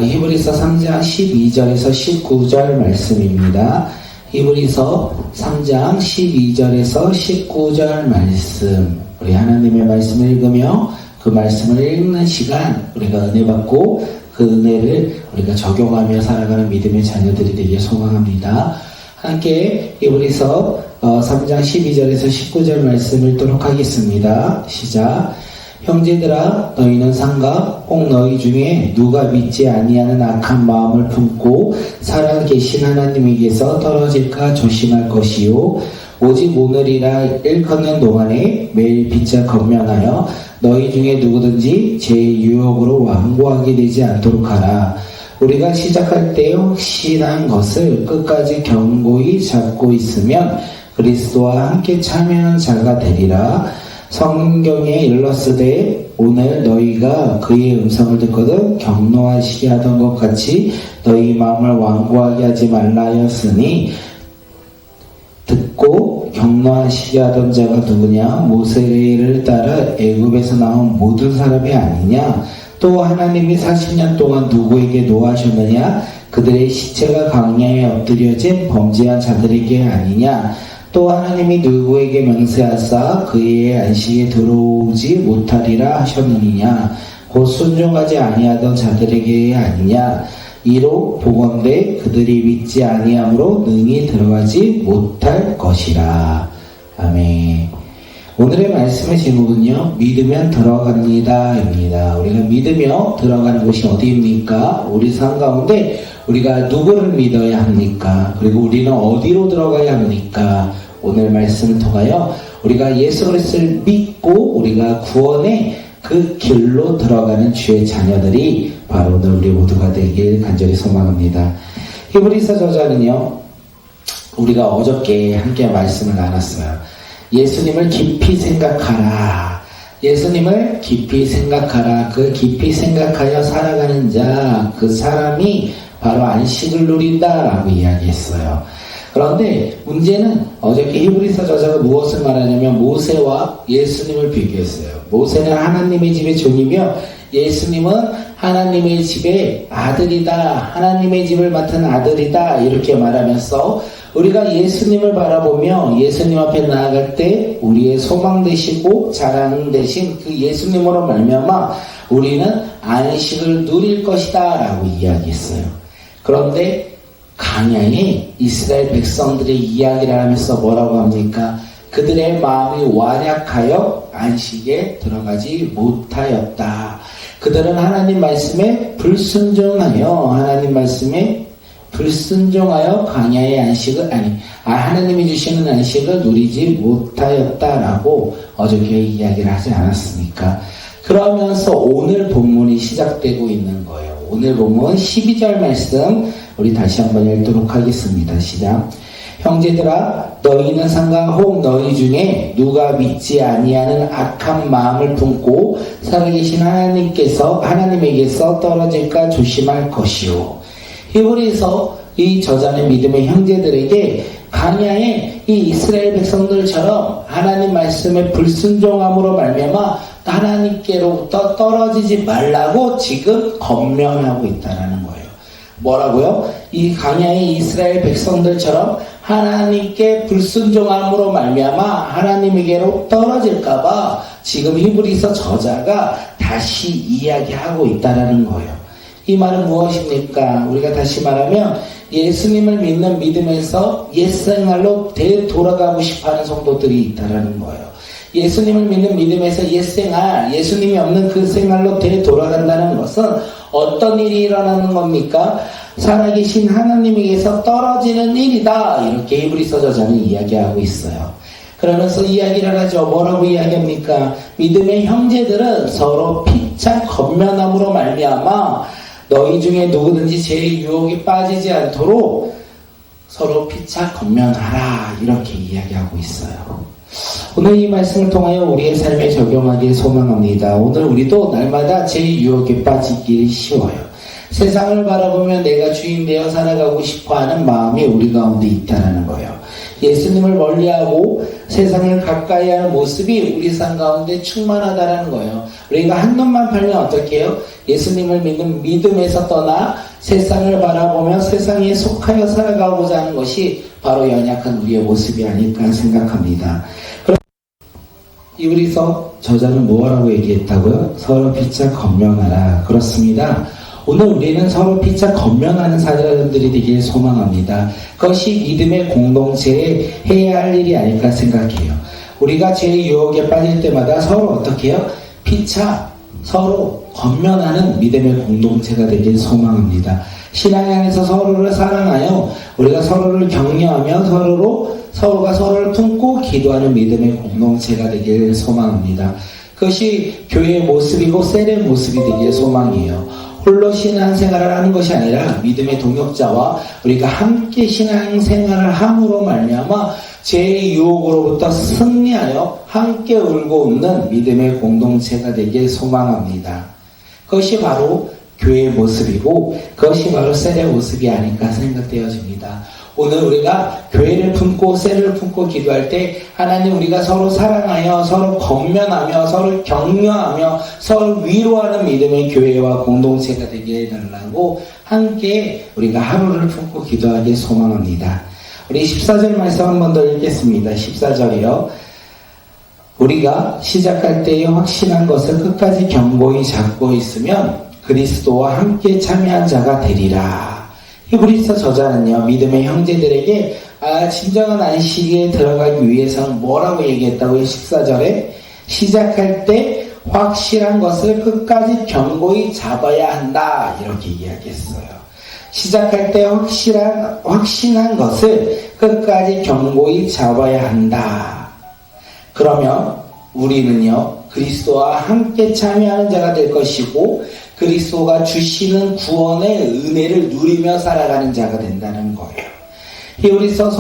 히브리서 3장 12절에서 19절 말씀입니다. 히브리서 3장 12절에서 19절 말씀, 우리 하나님의 말씀을 읽으며 그 말씀을 읽는 시간 우리가 은혜 받고 그 은혜를 우리가 적용하며 살아가는 믿음의 자녀들이 되길 소망합니다. 함께 히브리서 3장 12절에서 19절 말씀 읽도록 하겠습니다. 시작. 형제들아, 너희는 삼가 꼭 너희 중에 누가 믿지 아니하는 악한 마음을 품고 살아계신 하나님에게서 떨어질까 조심할 것이요, 오직 오늘이라 일컫는 동안에 매일 빛을 건면하여 너희 중에 누구든지 제 유혹으로 완고하게 되지 않도록 하라. 우리가 시작할 때 확신한 것을 끝까지 견고히 잡고 있으면 그리스도와 함께 참여하는 자가 되리라. 성경에 일렀으되 오늘 너희가 그의 음성을 듣거든 격노하시게 하던 것 같이 너희 마음을 완고하게 하지 말라 하였으니, 듣고 격노하시게 하던 자가 누구냐? 모세를 따라 애굽에서 나온 모든 사람이 아니냐? 또 하나님이 40년 동안 누구에게 노하셨느냐? 그들의 시체가 광야에 엎드려진 범죄한 자들에게 아니냐? 또 하나님이 누구에게 맹세하사 그의 안식에 들어오지 못하리라 하셨느니냐? 곧 순종하지 아니하던 자들에게 아니냐? 이로 보건대 그들이 믿지 아니함으로 능히 들어가지 못할 것이라. 아멘. 오늘의 말씀의 제목은요, 믿으면 들어갑니다 입니다. 우리가 믿으며 들어가는 곳이 어디입니까? 우리 삶 가운데 우리가 누구를 믿어야 합니까? 그리고 우리는 어디로 들어가야 합니까? 오늘 말씀을 통하여 우리가 예수 그리스도를 믿고 우리가 구원의 그 길로 들어가는 주의 자녀들이 바로 오늘 우리 모두가 되길 간절히 소망합니다. 히브리서 저자는요, 우리가 어저께 함께 말씀을 나눴어요. 예수님을 깊이 생각하라. 예수님을 깊이 생각하라. 그 깊이 생각하여 살아가는 자, 그 사람이 바로 안식을 누린다라고 이야기했어요. 그런데 문제는 어저께 히브리서 저자가 무엇을 말하냐면 모세와 예수님을 비교했어요. 모세는 하나님의 집의 종이며 예수님은 하나님의 집의 아들이다, 하나님의 집을 맡은 아들이다, 이렇게 말하면서 우리가 예수님을 바라보며 예수님 앞에 나아갈 때 우리의 소망 되시고 자랑 되신 그 예수님으로 말미암아 우리는 안식을 누릴 것이다 라고 이야기했어요. 그런데 광야에 이스라엘 백성들의 이야기를 하면서 뭐라고 합니까? 그들의 마음이 완약하여 안식에 들어가지 못하였다. 그들은 하나님 말씀에 불순종하여 광야의 안식을 하나님이 주시는 안식을 누리지 못하였다라고 어저께 이야기를 하지 않았습니까? 그러면서 오늘 본문이 시작되고 있는 거예요. 오늘 본문 12절 말씀 우리 다시 한번 읽도록 하겠습니다. 시작. 형제들아, 너희는 삼가 혹 너희 중에 누가 믿지 아니하는 악한 마음을 품고 살아계신 하나님에게서 떨어질까 조심할 것이요. 히브리서 이 저자는 믿음의 형제들에게 광야의 이 이스라엘 백성들처럼 하나님 말씀에 불순종함으로 말미암아 하나님께로부터 떨어지지 말라고 지금 권면하고 있다는 거예요. 뭐라고요? 이 광야의 이스라엘 백성들처럼 하나님께 불순종함으로 말미암아 하나님에게로 떨어질까봐 지금 히브리서 저자가 다시 이야기하고 있다는 거예요. 이 말은 무엇입니까? 우리가 다시 말하면 예수님을 믿는 믿음에서 옛생활로 되돌아가고 싶어하는 성도들이 있다는 거예요. 예수님을 믿는 믿음에서 옛생활, 예수님이 없는 그 생활로 되돌아간다는 것은 어떤 일이 일어나는 겁니까? 살아계신 하나님에게서 떨어지는 일이다. 이렇게 히브리서 저자는 이야기하고 있어요. 그러면서 이야기를 하죠. 뭐라고 이야기합니까? 믿음의 형제들은 서로 피차 건면함으로 말미암아 너희 중에 누구든지 제 유혹에 빠지지 않도록 서로 피차 건면하라. 이렇게 이야기하고 있어요. 오늘 이 말씀을 통하여 우리의 삶에 적용하길 소망합니다. 오늘 우리도 날마다 제 유혹에 빠지기 쉬워요. 세상을 바라보며 내가 주인 되어 살아가고 싶어하는 마음이 우리 가운데 있다는 거예요. 예수님을 멀리하고 세상을 가까이 하는 모습이 우리 삶 가운데 충만하다라는 거예요. 우리가 한눈만 팔면 어떻게 해요? 예수님을 믿는 믿음에서 떠나 세상을 바라보며 세상에 속하여 살아가고자 하는 것이 바로 연약한 우리의 모습이 아닐까 생각합니다. 히브리서 저자는 뭐라고 얘기했다고요? 서로 피차 건면하라. 그렇습니다. 오늘 우리는 서로 피차 건면하는 사람들이 되길 소망합니다. 그것이 믿음의 공동체에 해야 할 일이 아닐까 생각해요. 우리가 죄의 유혹에 빠질 때마다 서로 어떻게 해요? 피차 서로 건면하는 믿음의 공동체가 되길 소망합니다. 신앙 안에서 서로를 사랑하여 우리가 서로를 격려하며 서로가 서로를 품고 기도하는 믿음의 공동체가 되길 소망합니다. 그것이 교회의 모습이고 셀의 모습이 되길 소망이에요. 홀로 신앙생활을 하는 것이 아니라 믿음의 동역자와 우리가 함께 신앙생활을 함으로 말미암아 죄의 유혹으로부터 승리하여 함께 울고 웃는 믿음의 공동체가 되길 소망합니다. 그것이 바로 교회의 모습이고 그것이 바로 셀의 모습이 아닐까 생각되어집니다. 오늘 우리가 교회를 품고 셀을 품고 기도할 때 하나님 우리가 서로 사랑하여 서로 건면하며 서로 격려하며 서로 위로하는 믿음의 교회와 공동체가 되게 해달라고 함께 우리가 하루를 품고 기도하길 소망합니다. 우리 14절 말씀 한 번 더 읽겠습니다. 14절이요. 우리가 시작할 때에 확신한 것을 끝까지 견고히 잡고 있으면 그리스도와 함께 참여한 자가 되리라. 히브리서 저자는요, 믿음의 형제들에게 진정한 안식에 들어가기 위해서는 뭐라고 얘기했다고요? 14절에 시작할 때 확실한 것을 끝까지 견고히 잡아야 한다 이렇게 이야기했어요. 시작할 때 확신한 것을 끝까지 견고히 잡아야 한다. 그러면 우리는요, 그리스도와 함께 참여하는 자가 될 것이고 그리스도가 주시는 구원의 은혜를 누리며 살아가는 자가 된다는 거예요. 히브리서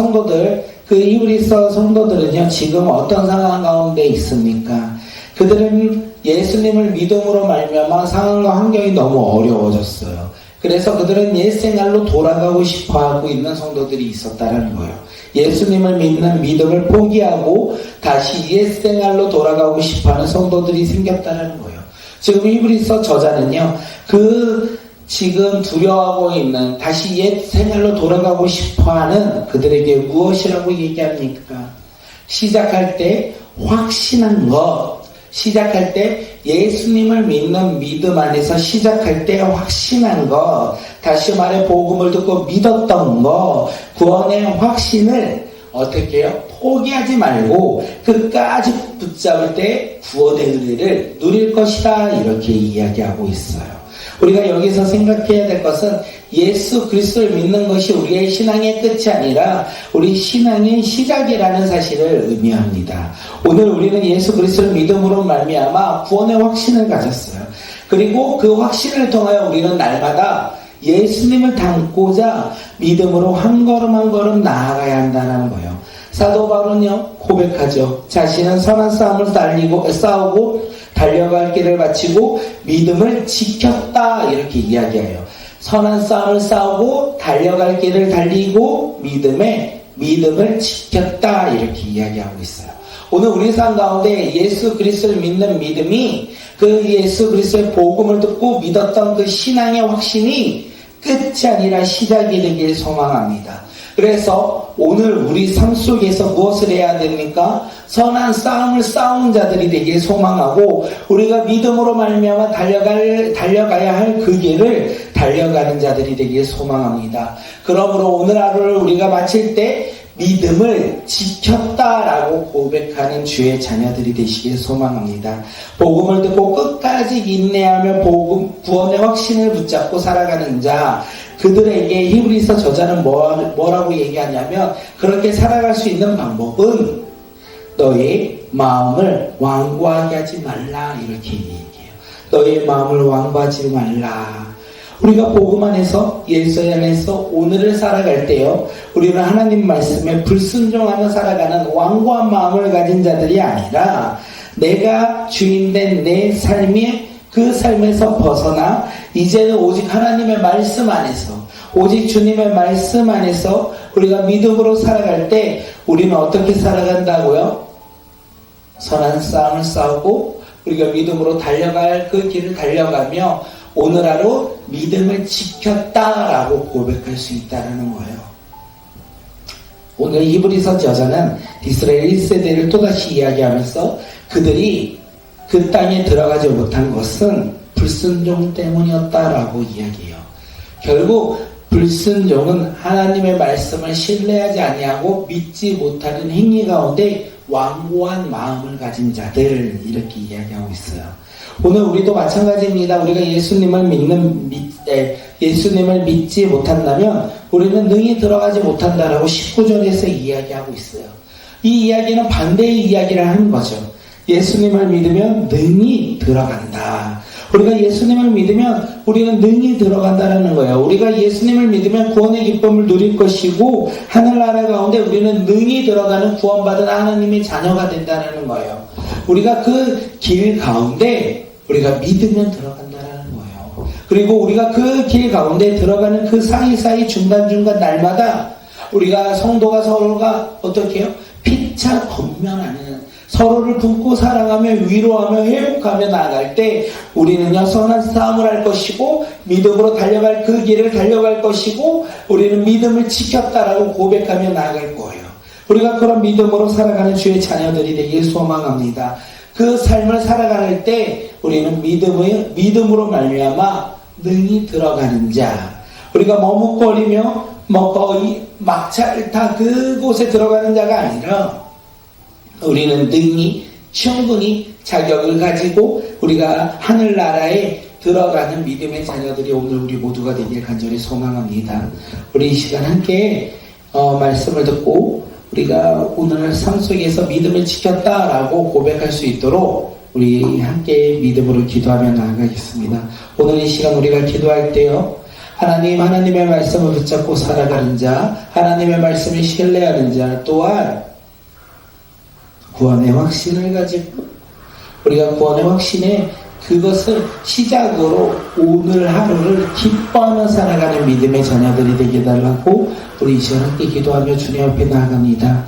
성도들은요, 지금 어떤 상황 가운데 있습니까? 그들은 예수님을 믿음으로 말미암아 상황과 환경이 너무 어려워졌어요. 그래서 그들은 옛 생활로 돌아가고 싶어하고 있는 성도들이 있었다는 거예요. 예수님을 믿는 믿음을 포기하고 다시 옛 생활로 돌아가고 싶어하는 성도들이 생겼다는 거예요. 지금 히브리서 저자는요, 지금 두려워하고 있는 다시 옛 생활로 돌아가고 싶어하는 그들에게 무엇이라고 얘기합니까? 시작할 때 확신한 것, 시작할 때 예수님을 믿는 믿음 안에서 시작할 때 확신한 것, 다시 말해 복음을 듣고 믿었던 것, 구원의 확신을 어떻게 해요? 포기하지 말고 끝까지 붙잡을 때 구원의 은혜를 누릴 것이다 이렇게 이야기하고 있어요. 우리가 여기서 생각해야 될 것은 예수 그리스도를 믿는 것이 우리의 신앙의 끝이 아니라 우리 신앙의 시작이라는 사실을 의미합니다. 오늘 우리는 예수 그리스도를 믿음으로 말미암아 구원의 확신을 가졌어요. 그리고 그 확신을 통하여 우리는 날마다 예수님을 닮고자 믿음으로 한 걸음 한 걸음 나아가야 한다는 거예요. 사도 바울은요 고백하죠. 자신은 선한 싸움을 싸우고 달려갈 길을 마치고 믿음을 지켰다 이렇게 이야기해요. 선한 싸움을 싸우고 달려갈 길을 달리고 믿음을 지켰다 이렇게 이야기하고 있어요. 오늘 우리 삶 가운데 예수 그리스도를 믿는 믿음이 그 예수 그리스도의 복음을 듣고 믿었던 그 신앙의 확신이 끝이 아니라 시작이 되길 소망합니다. 그래서 오늘 우리 삶 속에서 무엇을 해야 됩니까? 선한 싸움을 싸운 자들이 되길 소망하고 우리가 믿음으로 말미암아 달려가야 할 그 길을 달려가는 자들이 되길 소망합니다. 그러므로 오늘 하루를 우리가 마칠 때 믿음을 지켰다라고 고백하는 주의 자녀들이 되시길 소망합니다. 복음을 듣고 끝까지 인내하며 구원의 확신을 붙잡고 살아가는 자, 그들에게 히브리서 저자는 뭐라고 얘기하냐면 그렇게 살아갈 수 있는 방법은 너의 마음을 완고하게 하지 말라 이렇게 얘기해요. 너의 마음을 완고하지 말라. 우리가 복음 안에서 예수 안에서 오늘을 살아갈 때요, 우리는 하나님 말씀에 불순종하며 살아가는 완고한 마음을 가진 자들이 아니라 내가 주인된 내 삶의 그 삶에서 벗어나 이제는 오직 하나님의 말씀 안에서, 오직 주님의 말씀 안에서 우리가 믿음으로 살아갈 때 우리는 어떻게 살아간다고요? 선한 싸움을 싸우고 우리가 믿음으로 달려갈 그 길을 달려가며 오늘 하루 믿음을 지켰다라고 고백할 수 있다는 거예요. 오늘 히브리서 저자는 이스라엘 1세대를 또다시 이야기하면서 그들이 그 땅에 들어가지 못한 것은 불순종 때문이었다라고 이야기해요. 결국 불순종은 하나님의 말씀을 신뢰하지 아니하고 믿지 못하는 행위 가운데 완고한 마음을 가진 자들, 이렇게 이야기하고 있어요. 오늘 우리도 마찬가지입니다. 우리가 예수님을 믿지 못한다면 우리는 능히 들어가지 못한다라고 19절에서 이야기하고 있어요. 이 이야기는 반대의 이야기를 하는 거죠. 예수님을 믿으면 능히 들어간다. 우리가 예수님을 믿으면 우리는 능히 들어간다는 거예요. 우리가 예수님을 믿으면 구원의 기쁨을 누릴 것이고 하늘나라 가운데 우리는 능히 들어가는 구원받은 하나님의 자녀가 된다는 거예요. 우리가 그 길 가운데 우리가 믿으면 들어간다는 거예요. 그리고 우리가 그 길 가운데 들어가는 그 사이사이 중간중간 날마다 우리가 성도가 서로가 어떻게 해요? 피차 권면하는, 서로를 품고 사랑하며 위로하며 회복하며 나아갈 때 우리는요 선한 싸움을 할 것이고 믿음으로 달려갈 그 길을 달려갈 것이고 우리는 믿음을 지켰다라고 고백하며 나아갈 거예요. 우리가 그런 믿음으로 살아가는 주의 자녀들이 되길 소망합니다. 그 삶을 살아갈 때 우리는 믿음으로 말미암아 능히 들어가는 자, 우리가 머뭇거리며 거의 막차를 타 그곳에 들어가는 자가 아니라 우리는 능히 충분히 자격을 가지고 우리가 하늘나라에 들어가는 믿음의 자녀들이 오늘 우리 모두가 되길 간절히 소망합니다. 우리 이 시간 함께 말씀을 듣고 우리가 오늘 삶 속에서 믿음을 지켰다라고 고백할 수 있도록 우리 함께 믿음으로 기도하며 나아가겠습니다. 오늘 이 시간 우리가 기도할 때요, 하나님의 말씀을 붙잡고 살아가는 자, 하나님의 말씀을 신뢰하는 자, 또한 구원의 확신을 가지고 우리가 구원의 확신에 그것을 시작으로 오늘 하루를 기뻐하며 살아가는 믿음의 자녀들이 되게 달라고 우리 이 시간 함께 기도하며 주님 앞에 나아갑니다.